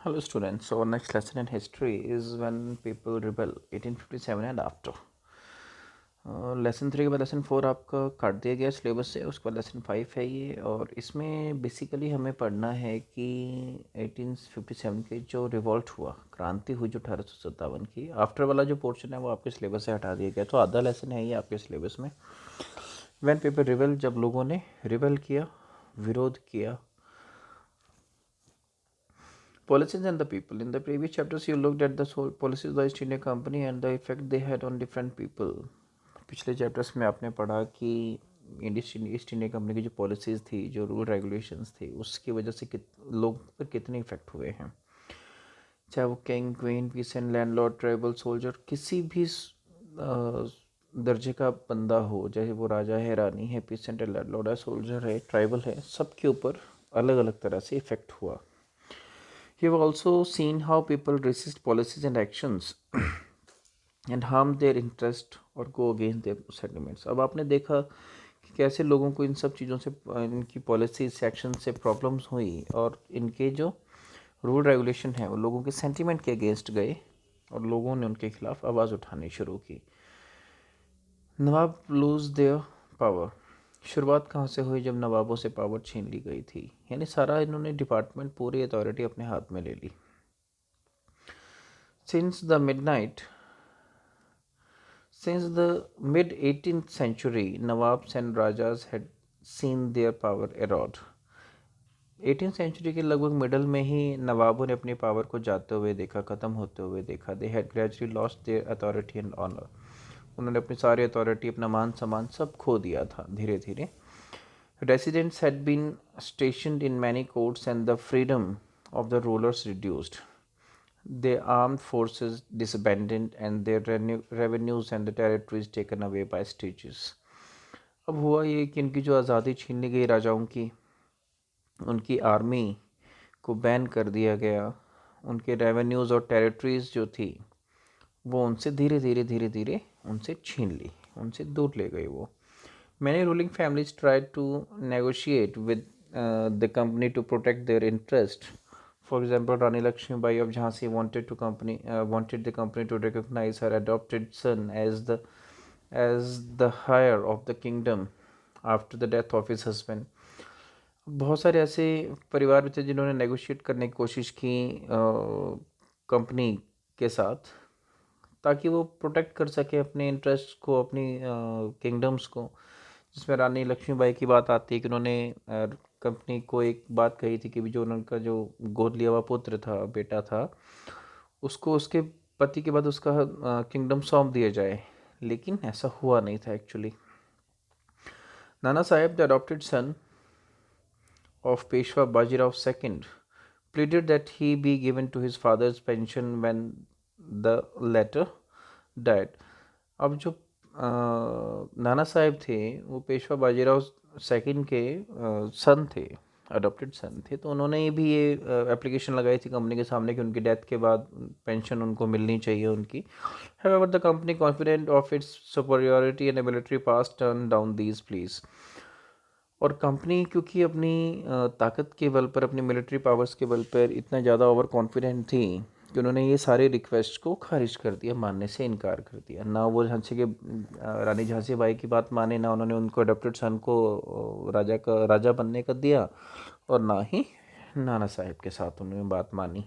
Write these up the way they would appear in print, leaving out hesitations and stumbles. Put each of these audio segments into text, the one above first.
Hello students, so our next lesson in history is when people rebel 1857 and after. Lesson 3 के बाद lesson 4 आपका काट दिया गया सिलेबस से, उसके बाद लेसन 5 है ये। और इसमें बेसिकली हमें पढ़ना है कि 1857 के जो रिवॉल्ट हुआ, क्रांति हुई जो 1857 की, आफ्टर वाला जो पोर्शन है वो आपके सिलेबस से हटा दिया गया। तो आधा लेसन है ये आपके सिलेबस में। व्हेन पीपल रिबेल, जब लोगों ने रिबेल किया, विरोध किया। Policies and the people. In the previous chapters, you looked at the policies of the East India Company and the effect they had on different people. पिछले chapters में आपने पढ़ा कि ईस्ट इंडिया कंपनी की जो पॉलिसीज़ थी, जो rule regulations थी, उसकी वजह से लोग पर कितने इफेक्ट हुए हैं। चाहे वो king, queen, peace and landlord, tribal soldier, किसी भी दर्जे का बंदा हो, चाहे वो राजा है, रानी है, पीस एंड लैंडलॉर्ड है, सोल्जर है, ट्राइबल है, सबके ऊपर अलग अलग तरह से इफेक्ट हुआ। You have also seen how people resist policies and actions and harm their interest or go against their sentiments. अब आपने देखा कि कैसे लोगों को इन सब चीज़ों से, इनकी पॉलिसीज एक्शन से प्रॉब्लम्स हुई, और इनके जो रूल रेगुलेशन है वो लोगों के सेंटिमेंट के अगेंस्ट गए और लोगों ने उनके खिलाफ आवाज़ उठानी शुरू की। नवाब लूज देयर पावर। शुरुआत कहाँ से हुई? जब नवाबों से पावर छीन ली गई थी, यानी सारा इन्होंने डिपार्टमेंट, पूरी अथॉरिटी अपने हाथ में ले ली। Since the midnight, since the mid 18th century, Nawabs and Rajas had seen their power erode. 18th century के लगभग मिडल में ही नवाबों ने अपनी पावर को जाते हुए देखा, ख़त्म होते हुए देखा। They had gradually lost their authority and honour. उन्होंने अपनी सारी अथॉरिटी, अपना मान सम्मान सब खो दिया था धीरे धीरे। Residents had been stationed in many courts and the freedom of the rulers reduced. The armed forces disbanded and their revenues and the territories taken away by stages. अब हुआ ये कि इनकी जो आज़ादी छीन ली गई राजाओं की, उनकी आर्मी को बैन कर दिया गया, उनके रेवेन्यूज़ और टेरिटरीज जो थी वो उनसे धीरे धीरे धीरे धीरे उनसे छीन ली, उनसे दूर ले गए वो। Many ruling families tried to negotiate with the company to protect their interest. For example, Rani Lakshmi Bai of Jhansi wanted the company to recognize her adopted son as the heir of the kingdom after the death of his husband. बहुत सारे ऐसे परिवार भी थे जिन्होंने negotiate करने की कोशिश की कंपनी के साथ, ताकि वो प्रोटेक्ट कर सके अपने इंटरेस्ट को, अपनी किंगडम्स को। जिसमें रानी लक्ष्मीबाई की बात आती है कि उन्होंने कंपनी को एक बात कही थी कि भी जो उनका जो गोद लिया हुआ पुत्र था, बेटा था, उसको उसके पति के बाद उसका किंगडम सौंप दिया जाए, लेकिन ऐसा हुआ नहीं था actually. Nana Saheb, the adopted son of Peshwa Bajirao II, pleaded that he be given to his father's pension when the latter died. अब जो नाना साहेब थे वो पेशवा बाजीराव सेकंड के सन थे, अडॉप्टेड सन थे। तो उन्होंने भी ये एप्लीकेशन लगाई थी कंपनी के सामने कि उनकी डेथ के बाद पेंशन उनको मिलनी चाहिए उनकी। However, the company, confident of its superiority and military past, turned down these pleas. और कंपनी क्योंकि अपनी ताकत के बल पर, अपनी मिलिट्री पावर्स के बल पर इतना ज़्यादा ओवर कॉन्फिडेंट थी कि उन्होंने ये सारे रिक्वेस्ट को खारिज कर दिया, मानने से इनकार कर दिया। ना वो झांसी के रानी झांसी बाई की बात माने, ना उन्होंने उनको अडॉप्टेड सन को राजा बनने का दिया, और ना ही नाना साहेब के साथ उन्होंने बात मानी।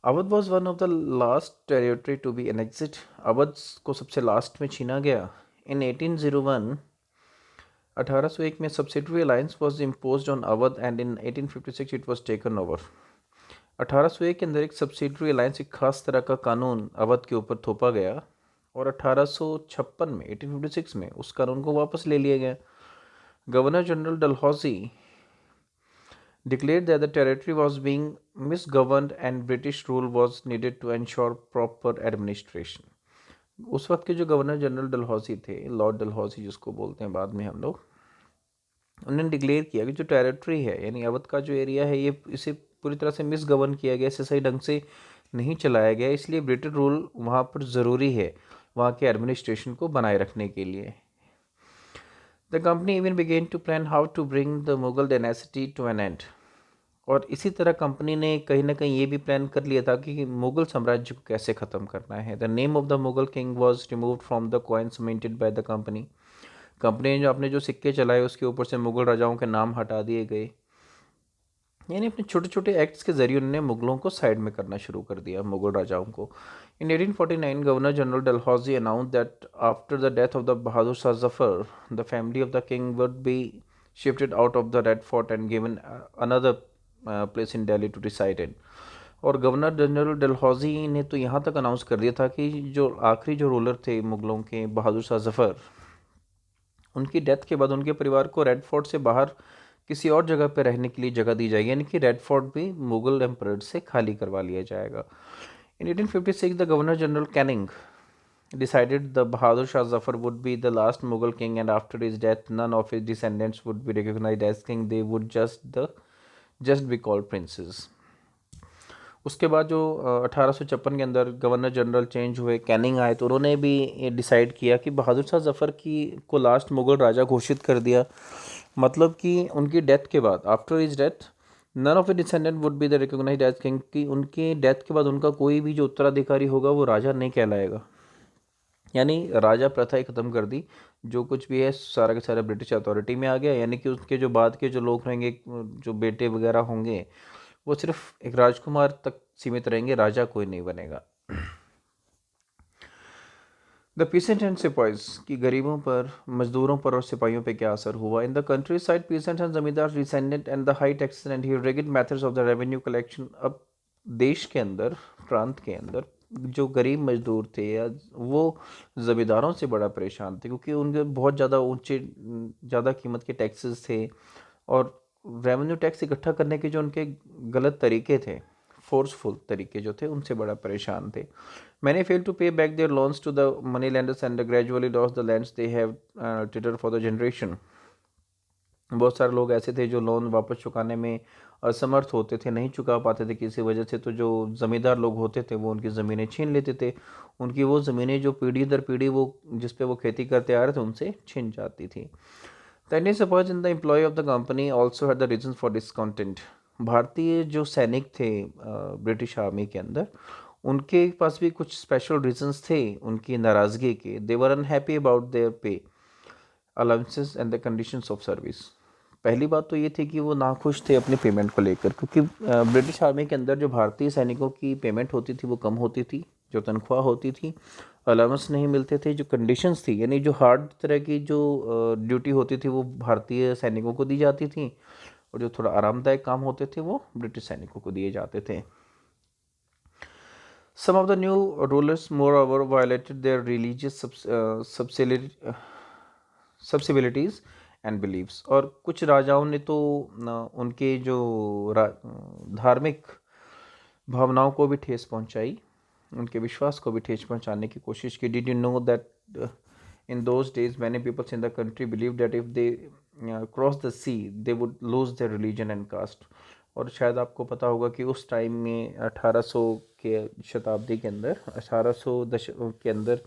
Awadh was one of the last territory to be annexed. Awadh को सबसे लास्ट में छीना गया। इन 1801, 1801 में subsidiary alliance was impose on Awadh and in 1856 it was taken over. 1801 के अंदर एक सब्सिडरी अलायंस, एक खास तरह का कानून अवध के ऊपर थोपा गया, और 1856 में, 1856 में उस कानून को वापस ले लिया गया। Governor general Dalhousie declared that the territory was being misgoverned and British rule was needed to ensure proper administration. उस वक्त के जो गवर्नर जनरल डलहौजी थे, लॉर्ड डलहौजी जिसको बोलते हैं बाद में हम लोग, उन्होंने डिक्लेयर किया कि जो टेरिटरी है, यानी अवध का जो एरिया है, ये इसे पूरी तरह से मिसगवर्न किया गया, इसे सही ढंग से नहीं चलाया गया, इसलिए ब्रिटिश रूल वहाँ पर ज़रूरी है, वहाँ के एडमिनिस्ट्रेशन को बनाए रखने के लिए। The company even began to plan how to bring the Mughal dynasty to an end. और इसी तरह कंपनी ने कहीं ना कहीं ये भी प्लान कर लिया था कि मुग़ल साम्राज्य को कैसे ख़त्म करना है। The name of the Mughal king was removed from the coins minted by the company. Company ने जो अपने जो सिक्के चलाए उसके ऊपर से मुग़ल राजाओं के नाम हटा दिए गए। यानी अपने छोटे छोटे एक्ट्स के जरिए उन्होंने मुग़लों को साइड में करना शुरू कर दिया, मुग़ल राजाओं को। In 1849 governor general Dalhousie announce that after the death of the Bahadur Shah Zafar the family of the king would be shifted out of the Red Fort and given another place in Delhi to reside in. और governor general Dalhousie ने तो यहाँ तक announce कर दिया था कि जो आखिरी जो रूलर थे मुग़लों के, बहादुर शाह जफ़र, उनकी डेथ के बाद उनके परिवार को रेड फोर्ट से बाहर किसी और जगह पर रहने के लिए जगह दी जाएगी, यानी कि रेड फोर्ट भी मुगल एम्परर से खाली करवा लिया जाएगा। इन 1856 the governor general Canning decided the Bahadur Shah Zafar would be the last Mughal king, and after his death none of his descendants would be recognized as king. They would just be called princes. उसके बाद जो 1856 के अंदर governor general change हुए, Canning आए, तो उन्होंने भी ये डिसाइड किया कि बहादुर शाह जफ़र की को लास्ट मुग़ल राजा घोषित कर दिया। मतलब कि उनकी डेथ के बाद, after his death none of the descendant would be the recognised as king, कि उनके डेथ के बाद उनका कोई भी जो उत्तराधिकारी होगा वो राजा नहीं कहलाएगा। यानी राजा प्रथा ही ख़त्म कर दी, जो कुछ भी है सारा के सारा ब्रिटिश अथॉरिटी में आ गया। यानी कि उसके जो बाद के जो लोग रहेंगे, जो बेटे वगैरह होंगे, वो सिर्फ एक राजकुमार तक सीमित रहेंगे, राजा कोई नहीं बनेगा। द पीसेंट एंड सिपाहीज, कि गरीबों पर, मजदूरों पर और सिपाहियों पर क्या असर हुआ। In the countryside peasant and zamindar resented and the high taxes and rigid methods of the revenue collection. अब देश के अंदर, प्रांत के अंदर जो गरीब मजदूर थे या वो ज़मींदारों से बड़ा परेशान थे, क्योंकि उनके बहुत ज़्यादा ऊंचे, ज़्यादा कीमत के टैक्सेस थे, और रेवेन्यू टैक्स इकट्ठा करने के जो उनके गलत तरीके थे, फोर्सफुल तरीके जो थे, उनसे बड़ा परेशान थे। Many fail to pay back their loans to the money lenders and gradually lost the lands they have traded for the generation. बहुत सारे लोग ऐसे थे जो लोन वापस चुकाने में असमर्थ होते थे, नहीं चुका पाते थे किसी वजह से, तो जो ज़मींदार लोग होते थे वो उनकी ज़मीनें छीन लेते थे। उनकी वो ज़मीनें जो पीढ़ी दर पीढ़ी वो जिस पे वो खेती करते आ रहे थे उनसे छीन जाती थी। The Indian supporters in the employee of the company also had the reasons for discontent. भारतीय जो सैनिक थे ब्रिटिश आर्मी के अंदर, उनके पास भी कुछ स्पेशल रीजंस थे उनकी नाराज़गी के। दे वर अनहैप्पी अबाउट देयर पे, allowances and the conditions of service. पहली बात तो ये थी कि वो नाखुश थे अपनी पेमेंट को लेकर, क्योंकि ब्रिटिश आर्मी के अंदर जो भारतीय सैनिकों की पेमेंट होती थी वो कम होती थी, जो तनख्वाह होती थी, अलाउंस नहीं मिलते थे, जो कंडीशंस थी, यानी जो हार्ड तरह की जो ड्यूटी होती थी वो भारतीय सैनिकों को दी जाती थी, और जो थोड़ा आरामदायक काम होते थे वो ब्रिटिश सैनिकों को दिए जाते थे। Some of the new rulers, moreover, violated their religious subsidiarities and beliefs. और कुछ राजाओं ने तो उनके जो धार्मिक भावनाओं को भी ठेस पहुंचाई, उनके विश्वास को भी ठेस पहुंचाने की कोशिश की। Did you know that in those days many people in the country believed that if they cross the sea they would lose their religion and caste. और शायद आपको पता होगा कि उस टाइम में 1800 के शताब्दी के अंदर, 1800 दशक के अंदर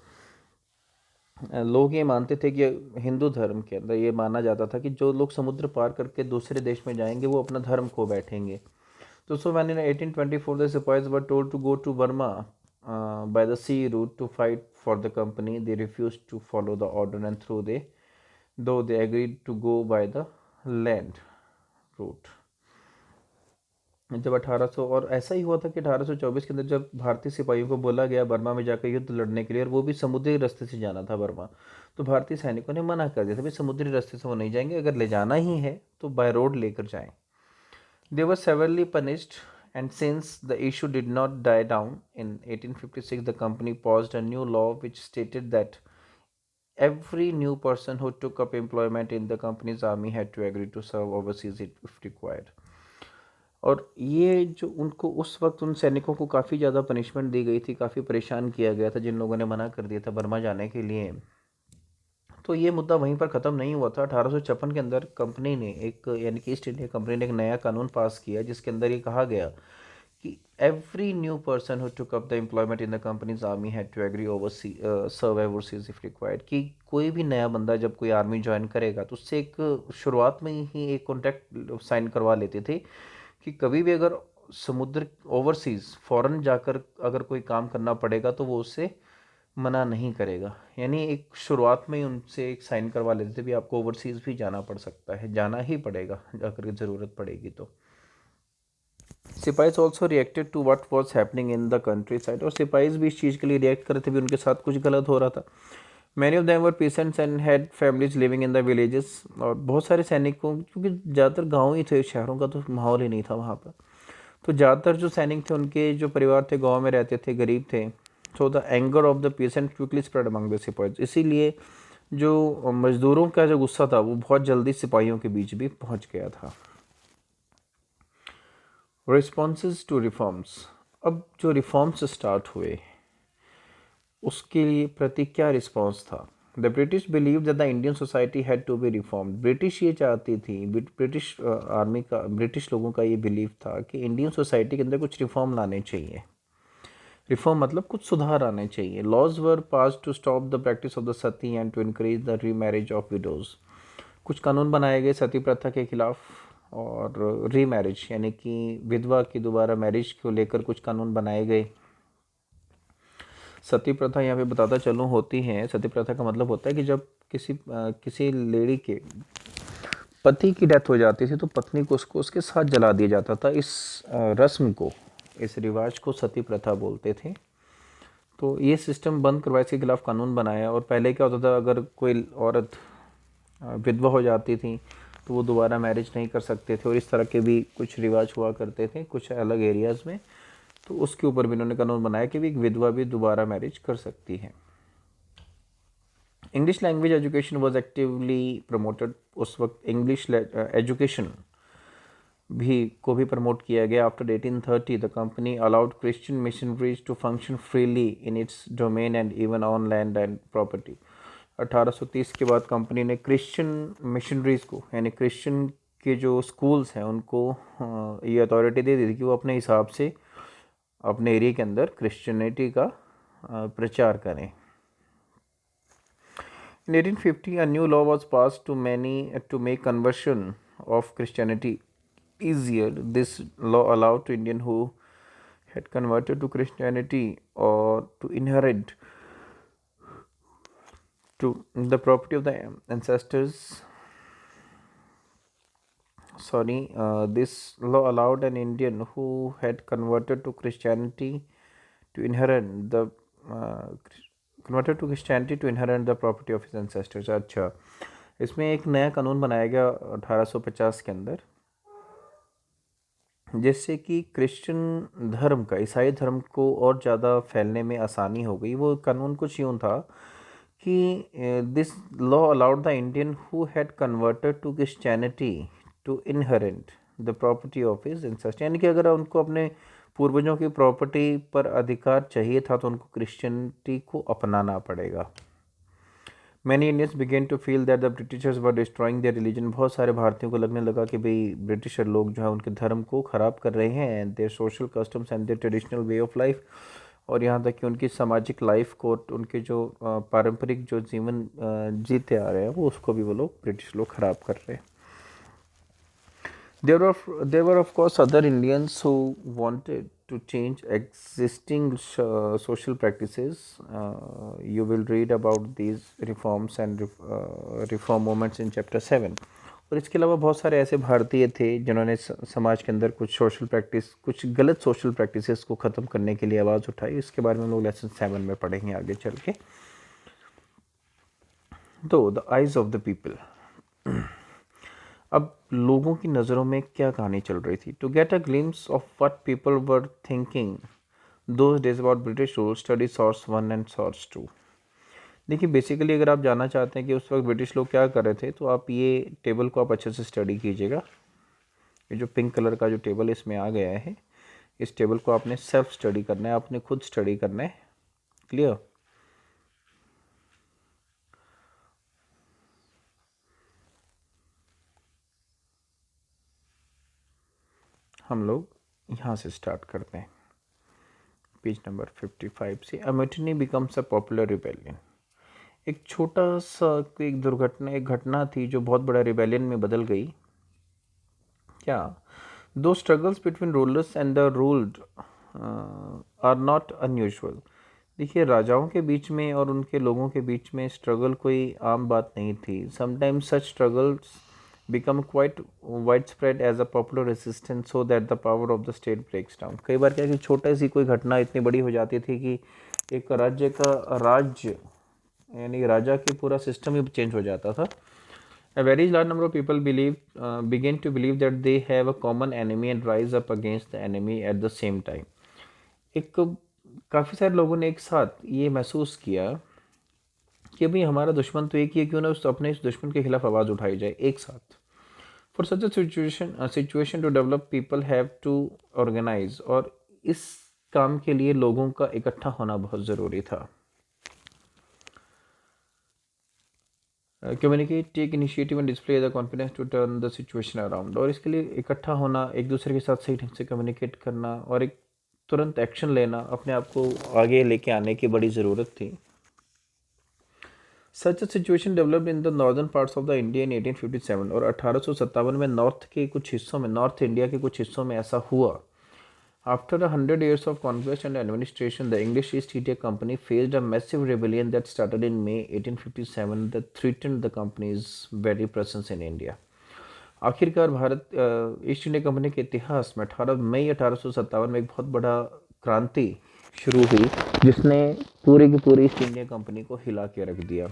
लोग ये मानते थे कि हिंदू धर्म के अंदर ये माना जाता था कि जो लोग समुद्र पार करके दूसरे देश में जाएंगे वो अपना धर्म खो बैठेंगे। तो so when in 1824 the sipahis were told to go to Burma by the sea route to fight for the company, they refused to follow the order and though they agreed to go by the land route. जब 1800, और ऐसा ही हुआ था कि 1824 के अंदर जब भारतीय सिपाहियों को बोला गया बर्मा में जाकर युद्ध लड़ने के लिए, और वो भी समुद्री रास्ते से जाना था बर्मा, तो भारतीय सैनिकों ने मना कर दिया था, भाई समुद्री रास्ते से वो नहीं जाएंगे, अगर ले जाना ही है तो बाय रोड लेकर जाएं। They were severely punished, and since the issue did not die down, in 1856 the company passed a new law which stated that every new person who took up employment in the company's army had to agree to serve overseas if required. और ये जो उनको उस वक्त उन सैनिकों को काफ़ी ज़्यादा पनिशमेंट दी गई थी, काफ़ी परेशाान किया गया था जिन लोगों ने मना कर दिया था बर्मा जाने के लिए। तो ये मुद्दा वहीं पर ख़त्म नहीं हुआ था। 1856 के अंदर कंपनी ने एक, यानी कि ईस्ट इंडिया कंपनी ने एक नया कानून पास किया जिसके अंदर ये कहा गया कि every new person who took up the employment in the company's army had to agree serve overseas if required. कि कोई भी नया बंदा जब कोई आर्मी ज्वाइन करेगा तो उससे एक शुरुआत में ही एक कॉन्ट्रैक्ट साइन करवा लेते थे कि कभी भी अगर समुद्र ओवरसीज़ फॉरेन जाकर अगर कोई काम करना पड़ेगा तो वो उससे मना नहीं करेगा। यानी एक शुरुआत में ही उनसे एक साइन करवा लेते थे भी आपको ओवरसीज़ भी जाना पड़ सकता है, जाना ही पड़ेगा अगर ज़रूरत पड़ेगी तो। Sipahis also reacted to what was happening in the countryside, और सिपाहीज भी इस चीज़ के लिए रिएक्ट कर रहे थे भी उनके साथ कुछ गलत हो रहा था। Many of them were peasants and had families living in the villages, और बहुत सारे सैनिकों, क्योंकि ज़्यादातर गाँव ही थे, शहरों का तो माहौल ही नहीं था वहाँ पर, तो ज़्यादातर जो सैनिक थे उनके जो परिवार थे गाँव में रहते थे, गरीब थे। So the anger of the peasant quickly spread among the sipahis, इसीलिए जो मजदूरों का जो गुस्सा था वो बहुत जल्दी सिपाहियों के बीच भी पहुँच गया था। रिस्पॉन्सेज टू रिफॉर्म्स, अब जो रिफॉर्म्स स्टार्ट हुए उसके लिए प्रति क्या रिस्पॉन्स था। The British believe that the Indian society had to be reformed, British ये चाहती थी, ब्रिटिश आर्मी का, ब्रिटिश लोगों का ये बिलीव था कि इंडियन सोसाइटी के अंदर कुछ रिफॉर्म लाने चाहिए। रिफॉर्म मतलब कुछ सुधार आने चाहिए। Laws were passed to stop the practice of the sati and to increase the remarriage of widows, कुछ कानून बनाए गए सती प्रथा के खिलाफ, और री मैरिज यानी कि विधवा की दोबारा मैरिज को लेकर कुछ कानून बनाए गए। सती प्रथा यहाँ पे बताता चलूँ होती है, सती प्रथा का मतलब होता है कि जब किसी लेडी के पति की डेथ हो जाती थी तो पत्नी को उसको उसके साथ जला दिया जाता था। इस रस्म को, इस रिवाज को सती प्रथा बोलते थे। तो ये सिस्टम बंद करवाया, इसके खिलाफ कानून बनाया। और पहले क्या होता था, अगर कोई औरत विधवा हो जाती थी तो वो दोबारा मैरिज नहीं कर सकते थे, और इस तरह के भी कुछ रिवाज हुआ करते थे कुछ अलग एरियाज़ में। तो उसके ऊपर भी इन्होंने कानून बनाया कि भी एक विधवा भी दोबारा मैरिज कर सकती है। English language education was actively promoted, उस वक्त इंग्लिश एजुकेशन भी प्रमोट किया गया। After 1830 the company allowed Christian missionaries to function freely in its domain and even on land and property. 1830 के बाद कंपनी ने क्रिश्चियन मिशनरीज को, यानी क्रिश्चियन के जो स्कूल्स हैं उनको ये अथॉरिटी दे दी थी कि वो अपने हिसाब से अपने एरिया के अंदर क्रिश्चियनिटी का प्रचार करें। In 1850, a new law was passed to make conversion of Christianity easier. This law allowed to Indian who had converted to Christianity or to inherit to the property of the ancestors. This law allowed an Indian who had converted to Christianity to inherit the property of his ancestors. अच्छा, इसमें एक नया कानून बनाया गया 1850 के अंदर, जिससे कि क्रिश्चियन धर्म का, ईसाई धर्म को और ज़्यादा फैलने में आसानी हो गई। वो कानून कुछ यूँ था कि this law allowed the Indian who had converted to Christianity to inherit the property of his ancestor, यानी कि अगर उनको अपने पूर्वजों की प्रॉपर्टी पर अधिकार चाहिए था तो उनको क्रिश्चियनिटी को अपनाना पड़ेगा। Many Indians began to feel that the Britishers were destroying their religion, बहुत सारे भारतीयों को लगने लगा कि भाई ब्रिटिशर लोग जो है उनके धर्म को ख़राब कर रहे हैं, and their social customs and there traditional way of life, और यहाँ तक कि उनकी सामाजिक लाइफ को, उनके जो पारंपरिक जो जीवन जीते आ रहे हैं वो उसको भी वो लोग ब्रिटिश लोग ख़राब कर रहे हैं। There were of course other Indians who wanted to change existing social practices. You will read about these reforms and reform movements in chapter 7. और इसके अलावा बहुत सारे ऐसे भारतीय थे जिन्होंने समाज के अंदर कुछ सोशल प्रैक्टिस, कुछ गलत सोशल प्रैक्टिसेस को ख़त्म करने के लिए आवाज़ उठाई। इसके बारे में हम लोग लेसन 7 में पढ़ेंगे आगे चल के। तो the eyes of the people, अब लोगों की नज़रों में क्या कहानी चल रही थी। To get a glimpse of what people were thinking those days about British rule, study source 1 and source 2। देखिए बेसिकली अगर आप जानना चाहते हैं कि उस वक्त ब्रिटिश लोग क्या कर रहे थे तो आप ये टेबल को आप अच्छे से स्टडी कीजिएगा। ये जो पिंक कलर का जो टेबल इसमें आ गया है, इस टेबल को आपने सेल्फ स्टडी करना है, आपने खुद स्टडी करना है। क्लियर? हम लोग यहाँ से स्टार्ट करते हैं, पेज नंबर 55 से। A mutiny becomes a popular rebellion, एक छोटा सा एक दुर्घटना, एक घटना थी जो बहुत बड़ा रिबेलियन में बदल गई। क्या? Though struggles between rulers and the ruled are not unusual. देखिए, राजाओं के बीच में और उनके लोगों के बीच में स्ट्रगल कोई आम बात नहीं थी। Sometimes such struggles become quite widespread as a popular resistance so that the power of the state breaks down. कई बार क्या है कि छोटा सी कोई घटना इतनी बड़ी हो जाती थी कि एक राज्य यानी राजा के पूरा सिस्टम ही चेंज हो जाता था। A very large number of people begin to believe that they have a common enemy and rise up against the enemy at the same time. एक काफ़ी सारे लोगों ने एक साथ ये महसूस किया कि भाई हमारा दुश्मन तो एक ही है, क्यों ना उस अपने इस दुश्मन के खिलाफ आवाज़ उठाई जाए एक साथ। For such a situation to develop people have to organise, और इस काम के लिए लोगों का इकट्ठा होना बहुत ज़रूरी था। Communicate, take initiative and display the confidence to turn the situation around. और इसके लिए इकट्ठा होना, एक दूसरे के साथ सही ढंग से कम्युनिकेट करना और एक तुरंत एक्शन लेना, अपने आप को आगे लेके आने की बड़ी ज़रूरत थी। Such a situation developed in the northern parts of the India in 1857, और 1857 में नॉर्थ के कुछ हिस्सों में, नॉर्थ इंडिया के कुछ हिस्सों में ऐसा हुआ। After 100 years of conquest and administration, the English East India Company faced a massive rebellion that started in May 1857 that threatened the company's very presence in India. आखिरकार भारत ईस्ट इंडिया कंपनी के इतिहास में 18 मई 1857 में एक बहुत बड़ा क्रांति शुरू हुई जिसने पूरी की पूरी ईस्ट इंडिया कंपनी को हिला के रख दिया।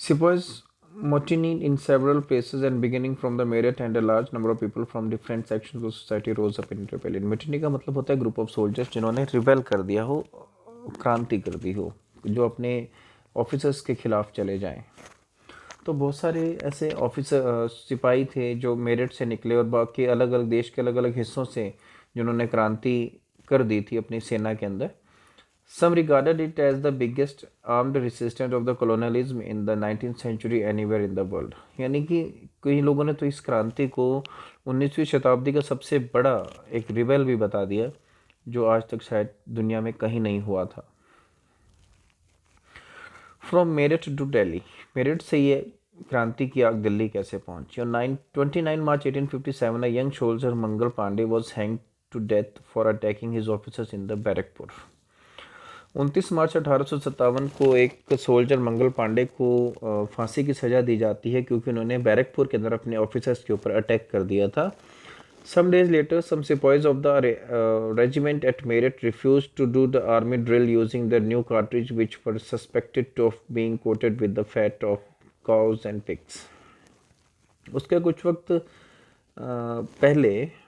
Sepoys mutinied in several places and beginning from the Meerut and a large number of people from different sections of society rose up in rebellion. Mutiny का मतलब होता है ग्रुप ऑफ सोल्जर्स जिन्होंने रिबेल कर दिया हो, क्रांति कर दी हो, जो अपने ऑफिसर्स के खिलाफ चले जाएं। तो बहुत सारे ऐसे ऑफिसर सिपाही थे जो मेरठ से निकले और बाकी अलग अलग देश के अलग अलग हिस्सों से जिन्होंने क्रांति कर दी थी अपनी सेना के अंदर। Some regarded it as the biggest armed resistance of the colonialism in the 19th century anywhere in the world. यानी कि कई लोगों ने तो इस क्रांति को 19वीं शताब्दी का सबसे बड़ा एक रिबेल भी बता दिया, जो आज तक शायद दुनिया में कहीं नहीं हुआ था। फ्रॉम मेरठ टू दिल्ली, मेरठ से ये क्रांति की आग दिल्ली कैसे पहुंची। On 29 March 1857, a young soldier Mangal Pandey was hanged to death for attacking his officers in the Barrackpore. 29 मार्च 1857 को एक सोल्जर मंगल पांडे को फांसी की सज़ा दी जाती है क्योंकि उन्होंने बैरकपुर के अंदर अपने ऑफिसर्स के ऊपर अटैक कर दिया था। Some days later some sipahis of the regiment at Meerut refuse to do the army drill using the new cartridge which were suspected of being coated with the fat of cows and pigs. उसके कुछ वक्त पहले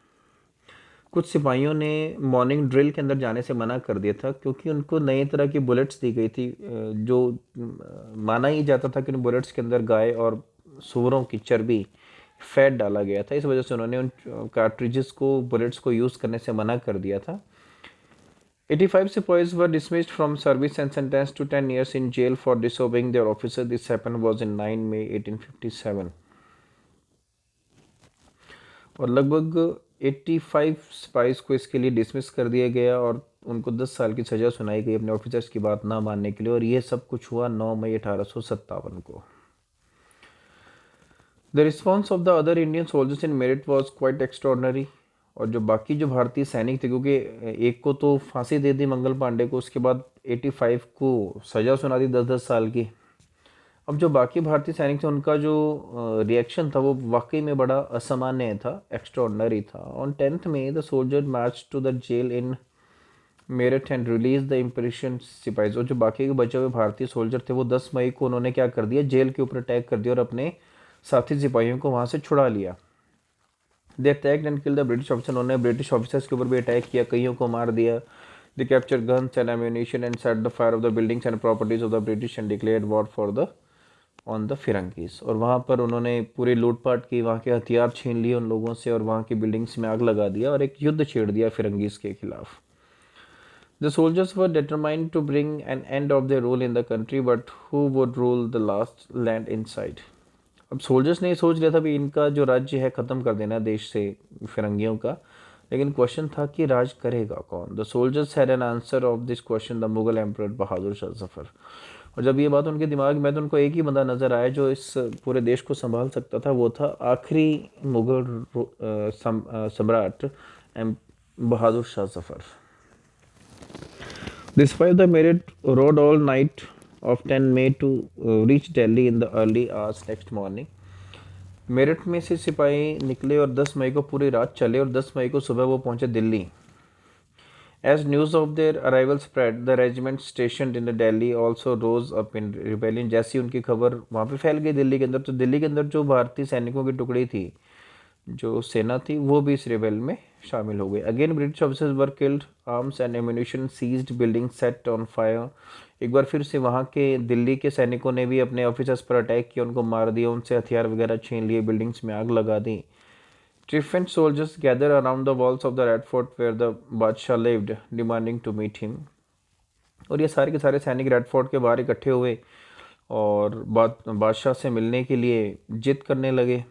कुछ सिपाहियों ने morning drill के अंदर जाने से मना कर दिया था क्योंकि उनको नई तरह की बुलेट्स दी गई थी, जो माना ही जाता था कि उन बुलेट्स के अंदर गाय और सूअरों की चर्बी, फैट डाला गया था। इस वजह से उन्होंने उन कार्ट्रिजेस को, बुलेट्स को यूज़ करने से मना कर दिया था। 85 sipahis were dismissed from service and sentence to 10 years in jail for disobeying their officer. This happened was in 9 May 1857। और लगभग 85 सिपाहीज को इसके लिए डिसमिस कर दिया गया और उनको 10 साल की सज़ा सुनाई गई अपने ऑफिसर्स की बात ना मानने के लिए। और ये सब कुछ हुआ 9 मई 1857 को। The response of the other Indian soldiers in merit was quite extraordinary. और जो बाकी जो भारतीय सैनिक थे, क्योंकि एक को तो फांसी दे दी मंगल पांडे को, उसके बाद 85 को सज़ा सुना दी 10-10 साल की। अब जो बाकी भारतीय सैनिक थे उनका जो रिएक्शन था वो वाकई में बड़ा असामान्य था, एक्स्ट्रॉर्डनरी था। On 10th May the soldier march to the jail in Meerut and release the imprisoned sipahis. और जो बाकी के बचे हुए भारतीय सोल्जर थे वो 10 मई को उन्होंने क्या कर दिया, जेल के ऊपर अटैक कर दिया और अपने साथी सिपाहियों को वहाँ से छुड़ा लिया। They attacked and kill the British officer. उन्होंने ब्रिटिश ऑफिसर्स के ऊपर भी अटैक किया, कईयों को मार दिया। They capture guns and ammunition and set the fire of the buildings and properties of the British and declared war for the on the firangis. और वहाँ पर उन्होंने पूरी लूटपाट की, वहाँ के हथियार छीन लिए उन लोगों से और वहाँ की बिल्डिंग्स में आग लगा दिया और एक युद्ध छेड़ दिया फिरंगीज के खिलाफ। The soldiers were determined to bring an end of the rule in the country but who would rule the last land inside. अब सोल्जर्स ने सोच लिया था भी इनका जो राज्य है ख़त्म कर देना देश से फिरंगियों का, लेकिन क्वेश्चन था कि राज करेगा कौन। The soldiers had an answer of this question, the Mughal emperor Bahadur Shah Zafar. और जब ये बात उनके दिमाग में, तो उनको एक ही बंदा नज़र आया जो इस पूरे देश को संभाल सकता था, वो था आखिरी मुग़ल सम्राट बहादुर Shah Zafar. Despite the merit rode all night of 10 May to reach Delhi in the early hours next morning. Meerut में से सिपाही निकले और 10 मई को पूरी रात चले और 10 मई को सुबह वो पहुंचे Delhi. As news of their arrival spread, the regiment stationed in Delhi also rose up in rebellion. जैसी उनकी खबर वहाँ पे फैल गई दिल्ली के अंदर, तो दिल्ली के अंदर जो भारतीय सैनिकों की टुकड़ी थी, जो सेना थी, वो भी इस रेबेल में शामिल हो गई। Again British officers were killed, arms and ammunition seized, building set on fire. एक बार फिर से वहाँ के दिल्ली के सैनिकों ने भी अपने ऑफिसर्स पर अटैक किया, उनको मार दिया, उनसे हथियार वगैरह छीन लिए, बिल्डिंग्स में आग लगा दी। Triumphant soldiers gathered around the walls of the Red Fort where the Badshah lived, demanding to meet him. और ये सारे के सारे सैनिक रेड फोर्ट के बाहर इकट्ठे हुए और बादशाह से मिलने के लिए जिद करने लगे।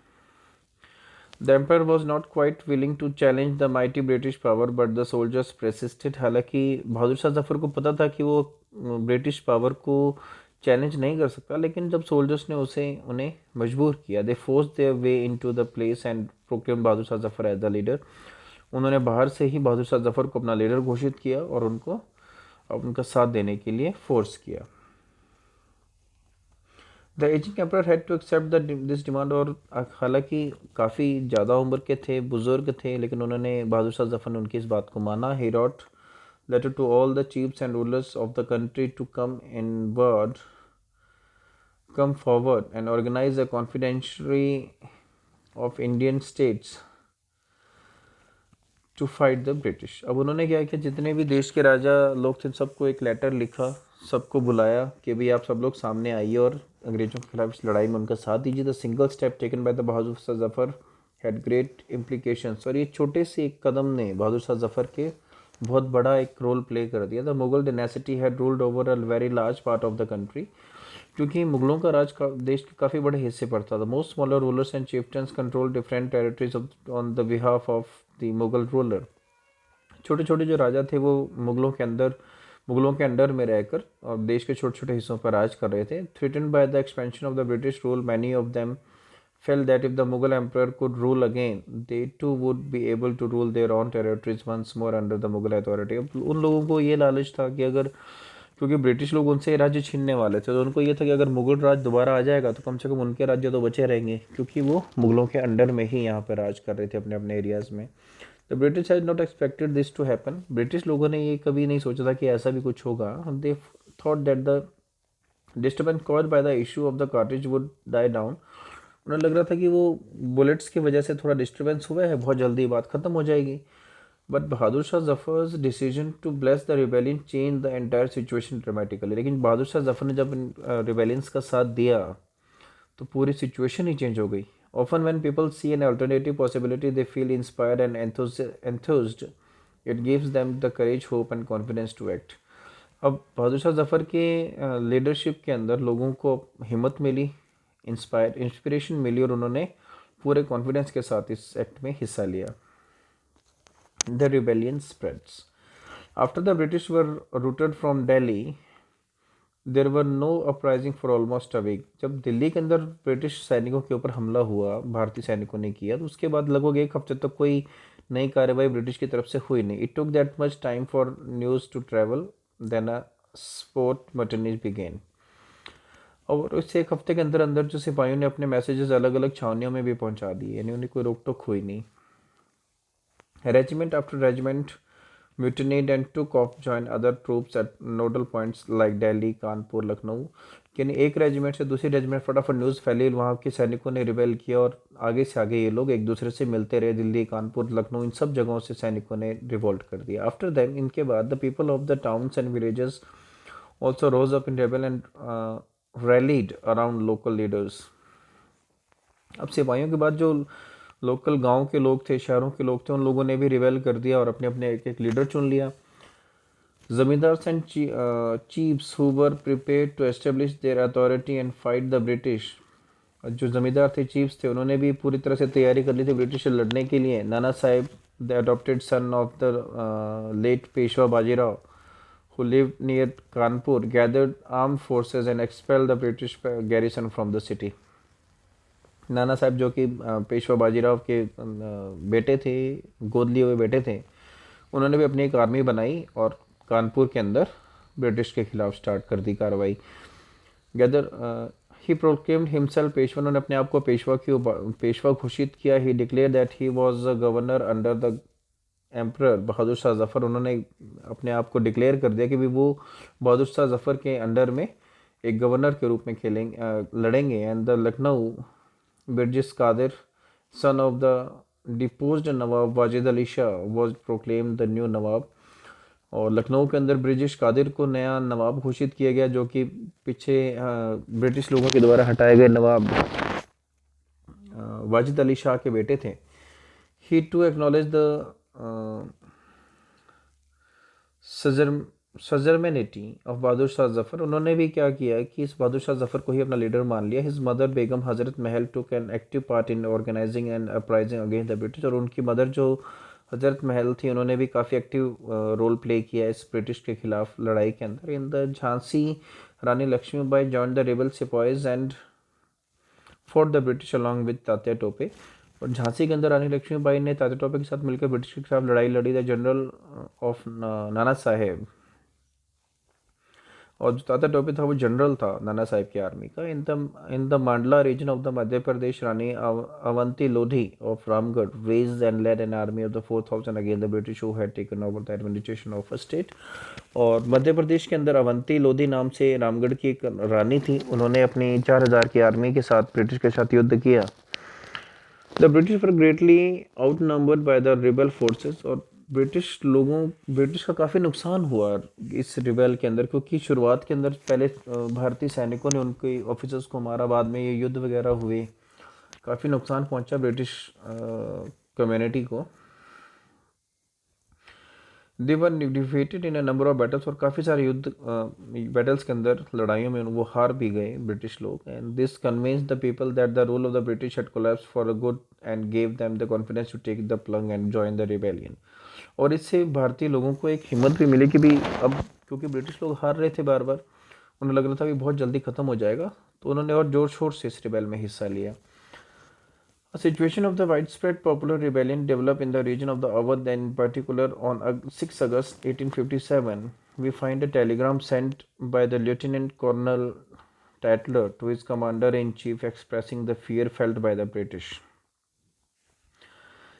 The emperor was not quite willing to challenge the mighty British power, but the soldiers persisted. हालांकि बहादुर शाह जफर को पता था कि वो ब्रिटिश पावर को चैलेंज नहीं कर सकता, लेकिन जब सोल्जर्स ने उन्हें मजबूर किया, they force their way into the palace and proclaim Bahadur Shah Zafar as the leader. उन्होंने बाहर से ही बहादुर शाह जफर को अपना लीडर घोषित किया और उनका साथ देने के लिए फोर्स किया। The ageing emperor had to accept this demand. और हालांकि काफ़ी ज़्यादा उम्र के थे, बुजुर्ग थे, लेकिन उन्होंने बहादुर शाह जफर ने उनकी इस बात को माना। He wrote letter to all the chiefs and rulers of the country to come forward and organize a confederation of Indian states to fight the British। अब उन्होंने क्या किया, जितने भी देश के राजा लोग थे सबको एक लेटर लिखा, सबको बुलाया कि भाई आप सब लोग सामने आइए और अंग्रेजों के खिलाफ इस लड़ाई में उनका साथ दीजिए। The single step taken by the Bahadur Shah Zafar had great implications. और ये छोटे से एक कदम ने बहादुर शाह जफर के बहुत बड़ा एक रोल प्ले कर दिया। The Mughal dynasty had ruled over a very large part of the country. क्योंकि मुगलों का राज देश के काफ़ी बड़े हिस्से पर था। The most smaller rulers and chieftains control different territories on the behalf of the Mughal ruler. छोटे छोटे जो राजा थे वो मुगलों के अंडर में रहकर और देश के छोटे छोटे हिस्सों पर राज कर रहे थे। Threatened by the expansion of the British rule, many of them felt that if the Mughal emperor could rule again, they too would be able to rule their own territories once more under the Mughal authority। अब उन लोगों को ये लालच था कि अगर, क्योंकि ब्रिटिश लोग उनसे राज्य छीनने वाले थे, तो उनको ये था कि अगर मुगल राज दोबारा आ जाएगा तो कम से कम उनके राज्य तो बचे रहेंगे, क्योंकि वो मुगलों के अंडर में ही यहाँ पर राज कर रहे थे अपने अपने एरियाज़ में। The British had not expected this to happen. British लोगों ने ये कभी नहीं सोचा था कि ऐसा भी कुछ होगा। They thought that the disturbance caused by the issue of the cartridge would die down. उन्हें लग रहा था कि वो बुलेट्स की वजह से थोड़ा डिस्टर्बेंस हुआ है, बहुत जल्दी बात ख़त्म हो जाएगी। But Bahadur Shah Zafar's decision to bless the rebellion change the entire situation dramatically. लेकिन बहादुर शाह जफर ने जब रिबेलियंस का साथ दिया तो पूरी सिचुएशन ही चेंज हो गई। Often when people see an alternative possibility they feel inspired and enthused. It gives them the courage, hope and confidence to act. अब बहादुर शाह जफर के लीडरशिप के अंदर लोगों को हिम्मत मिली, इंस्पिरेशन मिली और उन्होंने पूरे कॉन्फिडेंस के साथ इस एक्ट में हिस्सा लिया। The rebellion spreads. After the British were routed from Delhi, there were no uprising for almost a week। जब दिल्ली के अंदर ब्रिटिश सैनिकों के ऊपर हमला हुआ, भारतीय सैनिकों ने किया, तो उसके बाद लगभग एक हफ्ते तक कोई नई कार्रवाई ब्रिटिश की तरफ से हुई नहीं। It took that much time for news to travel, then a spurt mutinies began. और उस एक हफ्ते के अंदर अंदर जो सिपाहियों ने अपने मैसेजेस अलग अलग छावनियों में भी पहुंचा दिए, यानी उन्हें कोई रोक टोक हुई नहीं। Regiment after regiment mutinied and took off, join other troops at nodal points like Delhi, Kanpur, Lucknow. यानी एक रेजिमेंट से दूसरी रेजिमेंट फटाफट न्यूज़ फैली, वहाँ के सैनिकों ने रिबेल किया और आगे से आगे ये लोग एक दूसरे से मिलते रहे। दिल्ली, कानपुर, लखनऊ, इन सब जगहों से सैनिकों ने रिवोल्ट कर दिया। आफ्टर दैम, इनके बाद, the people of the towns and villages also rose up in rebel and rallied around local leaders. अब सिपाहियों के बाद जो लोकल गांव के लोग थे, शहरों के लोग थे, उन लोगों ने भी रिवेल कर दिया और अपने अपने एक एक लीडर चुन लिया। Zamindars and chiefs who were prepared to establish their authority and fight the British. जो जमींदार थे, चीफ्स थे, उन्होंने भी पूरी तरह से तैयारी कर ली थी ब्रिटिश से लड़ने के लिए। नाना साहेब, the adopted son of the late Peshwa Bajirao, who lived near Kanpur, gathered armed forces and expelled the British garrison from the city. नाना साहब जो कि पेशवा बाजीराव के बेटे थे, गोद लिए हुए बेटे थे, उन्होंने भी अपनी एक आर्मी बनाई और कानपुर के अंदर ब्रिटिश के खिलाफ स्टार्ट कर दी कार्रवाई. Gather he proclaimed himself Peshwa, उन्होंने अपने आप को पेशवा घोषित किया. He declare that he was a governor under the emperor Bahadur Shah Zafar. उन्होंने अपने आप को डिक्लेयर कर दिया कि भी वो बहादुर शाह जफ़र के अंडर में एक गवर्नर के रूप में लड़ेंगे. And the Lucknow Birjis Qadr, son of the deposed Nawab Wajid Ali Shah, was proclaim the new Nawab. और लखनऊ के अंदर ब्रिटिश कादिर को नया नवाब घोषित किया गया, जो कि पीछे ब्रिटिश लोगों के द्वारा हटाए गए नवाब वाजिद अली शाह के बेटे थे. ही टू एक्नॉलेज द सजरमेनिटी ऑफ बहादुर शाह जफ़र. उन्होंने भी क्या किया कि इस बहादुर शाह जफ़र को ही अपना लीडर मान लिया. His mother Begum Hazrat Mahal took an active part in organising and uprising against the British. और उनकी मदर जो हज़रत महल थी, उन्होंने भी काफ़ी एक्टिव रोल प्ले किया इस ब्रिटिश के खिलाफ लड़ाई के अंदर. In the Jhansi, Rani Lakshmibai join the rebel sipahis and fought the British along with Tatya Tope. और झांसी के अंदर रानी लक्ष्मीबाई ने तात्या टोपे के साथ मिलकर ब्रिटिश के खिलाफ लड़ाई लड़ी. The general of Nana Saheb, और जो तात्या टोपे था वो जनरल था नाना साहेब की आर्मी का. In the Mandla region of the Madhya Pradesh, Rani Avanti Lodhi of Ramgarh raised and led an army of the 4000 against the British who had taken over the administration of a state. और मध्य प्रदेश के अंदर अवंती लोधी नाम से रामगढ़ की एक रानी थी. उन्होंने अपनी 4000 की आर्मी के साथ ब्रिटिश के साथ युद्ध किया. The British were greatly out numbered by the rebel forces. और ब्रिटिश का काफ़ी नुकसान हुआ इस रिबेल के अंदर, क्योंकि शुरुआत के अंदर पहले भारतीय सैनिकों ने उनके ऑफिसर्स को मारा, बाद में ये युद्ध वगैरह हुए, काफ़ी नुकसान पहुंचा ब्रिटिश कम्युनिटी को. They were defeated in a number of battles. और काफ़ी सारे युद्ध बैटल्स के अंदर, लड़ाइयों में वो हार भी गए ब्रिटिश लोग. And this convince the people that the rule of the British had collapse for a good and gave them the confidence to take the plunge and join the rebellion. और इससे भारतीय लोगों को एक हिम्मत भी मिली कि भी अब, क्योंकि ब्रिटिश लोग हार रहे थे बार बार, उन्हें लग रहा था कि बहुत जल्दी ख़त्म हो जाएगा, तो उन्होंने और जोर शोर से इस रिबेल में हिस्सा लिया. A situation of the widespread popular rebellion developed in the region of the Awadh, and in particular on 6 August 1857, we find a telegram sent by the Lieutenant Colonel Tatler to his commander-in-chief expressing the fear felt by the British.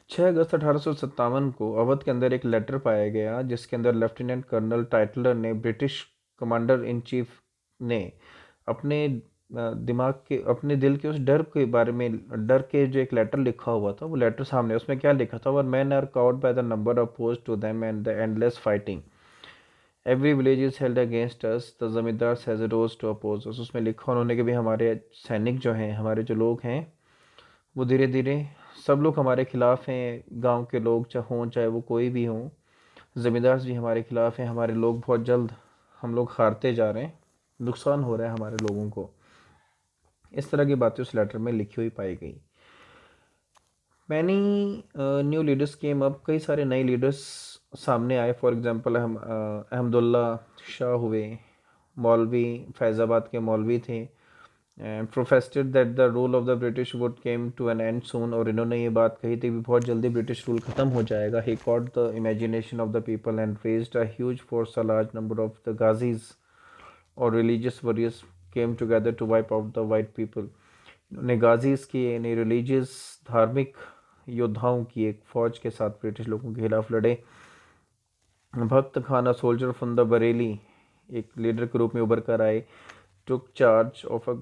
6 अगस्त 1857 को अवध के अंदर एक letter पाया गया, जिसके अंदर lieutenant colonel Tytler ने British commander in chief ने अपने अपने दिल के उस डर के बारे में, डर के जो एक लेटर लिखा हुआ था, वो लेटर सामने, उसमें क्या लिखा था, our men are cowed by the number oppose to them and the endless fighting, every village is held against us, the zamindar has rose to oppose us. उसमें लिखा उन्होंने कि भी हमारे सैनिक जो हैं, हमारे जो लोग हैं, वो धीरे धीरे सब लोग हमारे खिलाफ हैं. गांव के लोग चाहे वो कोई भी हों, ज़मींदार भी हमारे खिलाफ हैं. हमारे लोग बहुत जल्द, हम लोग हारते जा रहे हैं, नुकसान हो रहा है हमारे लोगों को. इस तरह की बातें उस लेटर में लिखी हुई पाई गई. Many new leaders came up, कई सारे नए लीडर्स सामने आए. फॉर एग्जांपल अहमदुल्ला शाह हुए, मौलवी, फैज़ाबाद के मौलवी थे. And prophesied that the rule of the British would came to an end soon. और इन्होंने ये बात कही थी कि बहुत जल्दी ब्रिटिश रूल ख़त्म हो जाएगा. He caught the imagination of the people and raised a huge force, a large number of the ghazis or religious warriors came together to wipe out the white people. इन्होंने गाजीज की, यानी रिलीजियस धार्मिक योद्धाओं की एक फ़ौज के साथ ब्रिटिश लोगों के खिलाफ लड़े. भक्त खाना, सोल्जर फ्रॉम द बरेली, एक लीडर के रूप में उभर कर आए. Took charge of a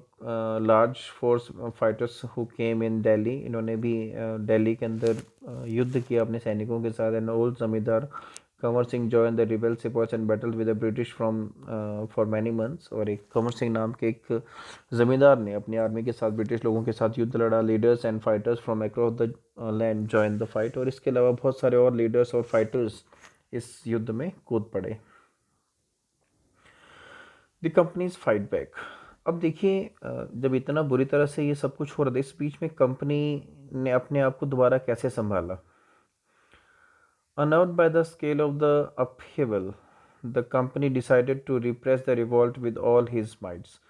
large force fighters who came in Delhi. इन्होंने भी दिल्ली के अंदर युद्ध किया अपने सैनिकों के साथ. And old zamindar Kunwar Singh join the rebel sipahis and battle with the British from for many months. और एक कंवर सिंह नाम के एक जमींदार ने अपनी आर्मी के साथ ब्रिटिश लोगों के साथ युद्ध लड़ा. Leaders and fighters from across the land join the fight. और इसके अलावा बहुत सारे और लीडर्स और फाइटर्स इस युद्ध में कूद पड़े. The companies fight back. अब देखिए, जब इतना बुरी तरह से ये सब कुछ हो रहा था, इस बीच में कंपनी ने अपने आप को दोबारा कैसे संभाला. Unawed by the scale of the upheaval, the company decided to repress the revolt with all his mights.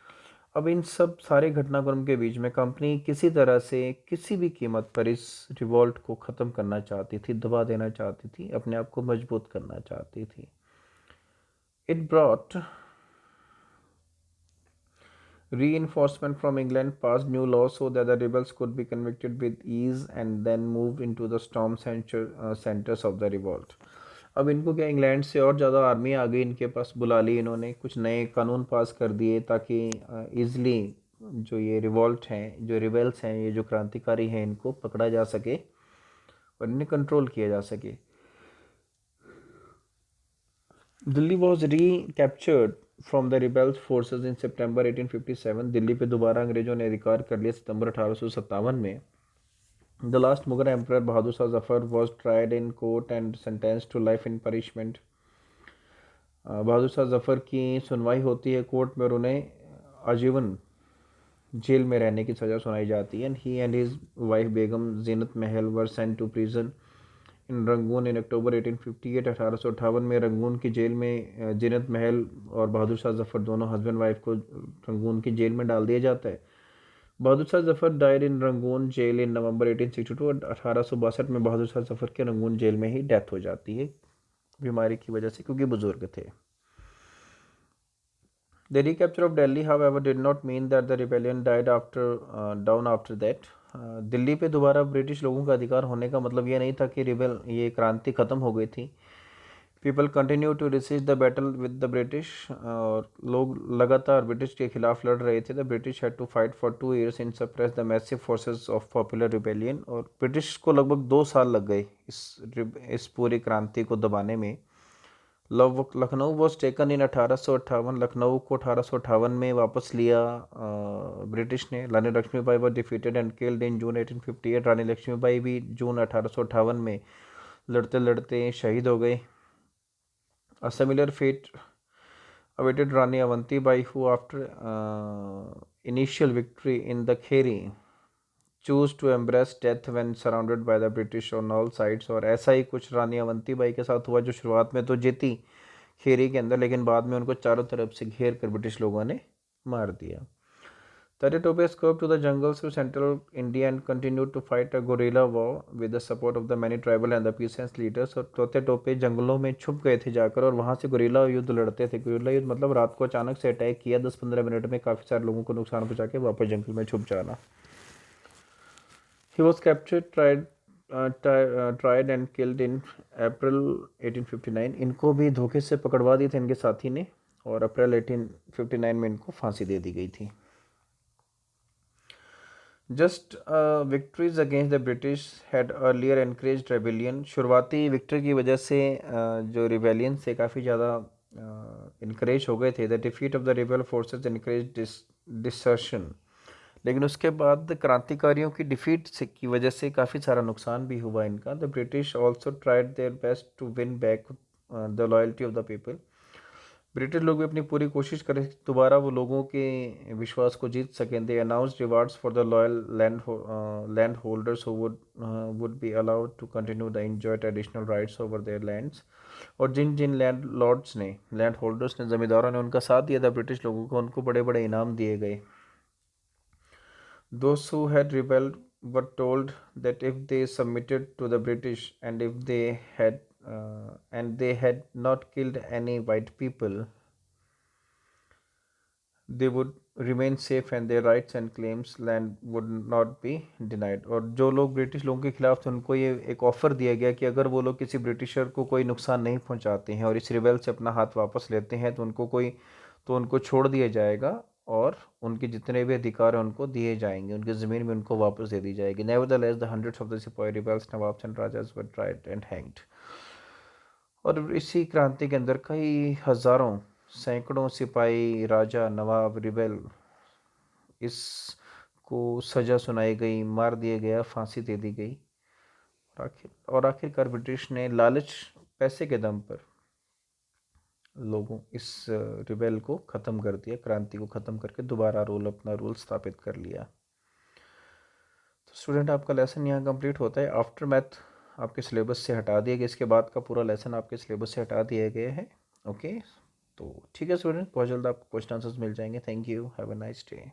अब इन सब सारे घटनाक्रम के बीच में कंपनी किसी तरह से किसी भी कीमत पर इस रिवॉल्ट को ख़त्म करना चाहती थी, दबा देना चाहती थी, अपने आप को मजबूत करना चाहती थी। It brought reinforcement from England, passed new laws so that the rebels could be convicted with ease and then moved into the centers of the revolt. अब इनको क्या, इंग्लैंड से और ज़्यादा आर्मी आ गई इनके पास, बुला ली इन्होंने, कुछ नए कानून पास कर दिए ताकि ईज़िली जो ये रिवॉल्ट हैं, जो रिबेल्स हैं, ये जो क्रांतिकारी हैं, इनको पकड़ा जा सके और इन्हें कंट्रोल किया जा सके। Delhi was recaptured from the rebels forces in September 1857। Delhi पे दोबारा अंग्रेजों ने अधिकार कर लिया सितंबर 1857 में। The last Mughal emperor Bahadur Shah Zafar was tried in court and sentenced to life in punishment. Bahadur Shah Zafar की सुनवाई होती है कोर्ट में और उन्हें आजीवन जेल में रहने की सज़ा सुनाई जाती है। He and his wife Begum Zeenat Mahal were sent to prison in Rangoon in October 1858। 1858 में रंगून की जेल में जीनत महल और बहादुर शाह जफर दोनों हस्बैंड वाइफ को रंगून की जेल में डाल दिया जाता है। Bahadur Shah Zafar died in Rangoon jail in November 1862 और 1862 में बहादुर शाह जफर के रंगून जेल में ही डेथ हो जाती है बीमारी की वजह से, क्योंकि बुजुर्ग थे। The recapture of Delhi, however, did not mean that the rebellion died down after that. Delhi पे दोबारा ब्रिटिश लोगों का अधिकार होने का मतलब ये नहीं था कि ये क्रांति ख़त्म हो गई थी। People continue to receive the battle with the British, और लोग लगातार ब्रिटिश के खिलाफ लड़ रहे थे। The British had to fight for 2 years in suppress the massive forces of popular rebellion, और ब्रिटिश को लगभग 2 साल लग गए इस पूरी क्रांति को दबाने में। Lucknow was taken in 1858। Lucknow को 1858 में वापस लिया ब्रिटिश ने। Rani Lakshmibai was defeated and killed in June 1858। Rani Lakshmibai भी जून 1858 में लड़ते लड़ते शहीद हो गए। A similar fate awaited Rani Avantibai, who after initial victory in the Kheri choose to embrace death when surrounded by the British on all sides. और ऐसा ही कुछ रानी अवंतीबाई के साथ हुआ, जो शुरुआत में तो जीती खेरी के अंदर, लेकिन बाद में उनको चारों तरफ से घेर कर ब्रिटिश लोगों ने मार दिया। Tatya Tope escaped to the jungles to central India and continued to fight a guerrilla war with the support of the many tribal and the peasants leaders। और तात्या टोपे जंगलों में छुप गए थे जाकर और वहाँ से गुरिल्ला युद्ध लड़ते थे। गुरिल्ला युद्ध मतलब रात को अचानक से अटैक किया, 10-15 मिनट में काफ़ी सारे लोगों को नुकसान पहुँचा के वापस जंगल में छुप जाना। He was captured, tried and killed in April 1859। इनको भी धोखे से पकड़वा दिए थे इनके साथी ने, और अप्रैल 1859 में इनको फांसी दे दी गई थी। Just victories against the British had earlier encouraged rebellion. शुरुआती विक्ट्री की वजह से जो रिबेलियन से काफ़ी ज़्यादा इनक्रेज हो गए थे। The defeat of the rebel forces increase desertion. लेकिन उसके बाद क्रांतिकारियों की डिफीट से की वजह से काफ़ी सारा नुकसान भी हुआ इनका। The British also tried their best to win back the loyalty of the people. British लोग भी अपनी पूरी कोशिश करें दोबारा वो लोगों के विश्वास को जीत सकें। They announce rewards for the loyal land holders who would be allowed to continue the enjoy traditional rights over their lands. और जिन जिन लैंड होल्डर्स ने, जमींदारों ने उनका साथ दिया था ब्रिटिश लोगों को, उनको बड़े बड़े इनाम दिए गए। Those who had rebelled were told that if they submitted to the British and if they had not killed any white people, they would remain safe and their rights and claims land would not be denied। और जो लोग British लोगों के खिलाफ थे उनको ये एक ऑफ़र दिया गया कि अगर वो लोग किसी ब्रिटिशर को कोई नुकसान नहीं पहुंचाते हैं और इस रिबेल से अपना हाथ वापस लेते हैं तो उनको छोड़ दिया जाएगा और उनके जितने भी अधिकार हैं उनको दिए जाएंगे, उनकी ज़मीन भी उनको वापस दे दी जाएगी। Nevertheless the hundreds of the sipahi rebels, nawabs and rajas were tried and hanged. और इसी क्रांति के अंदर कई हज़ारों, सैकड़ों सिपाही, राजा, नवाब, रिबेल, इसको सज़ा सुनाई गई, मार दिया गया, फांसी दे दी गई। आखिरकार ब्रिटिश ने लालच, पैसे के दम पर लोगों इस रिबेल को ख़त्म कर दिया, क्रांति को ख़त्म करके दोबारा अपना रूल स्थापित कर लिया। तो स्टूडेंट, आपका लेसन यहाँ कंप्लीट होता है। आफ्टर मैथ आपके सिलेबस से हटा दिया गया, इसके बाद का पूरा लेसन आपके सिलेबस से हटा दिया गया है। ओके, तो ठीक है स्टूडेंट, बहुत जल्द आपको क्वेश्चन आंसर्स मिल जाएंगे। Thank you, have a nice day.